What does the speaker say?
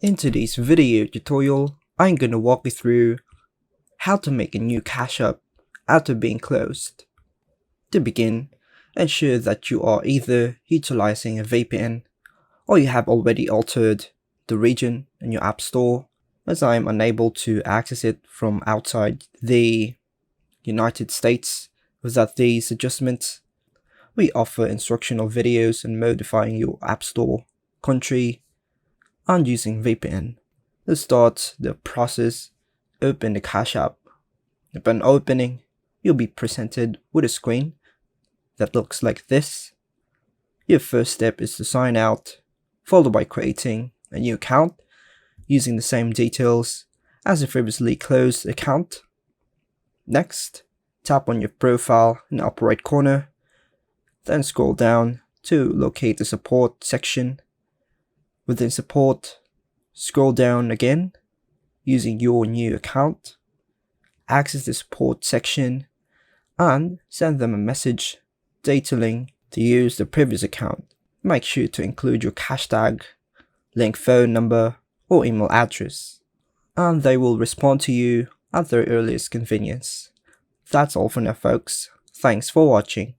In today's video tutorial, I'm gonna walk you through how to make a new cache app after being closed. To begin, ensure that you are either utilizing a VPN or you have already altered the region in your app store, as I am unable to access it from outside the United States. Without these adjustments, we offer instructional videos on modifying your app store country and using VPN. To start the process, open the Cache app. Upon opening, you'll be presented with a screen that looks like this. Your first step is to sign out, followed by creating a new account using the same details as a previously closed account. Next, tap on your profile in the upper right corner, then scroll down to locate the support section. Within support, scroll down again using your new account, access the support section, and send them a message detailing to use the previous account. Make sure to include your cache tag, link phone number, or email address, and they will respond to you at their earliest convenience. That's all for now, folks. Thanks for watching.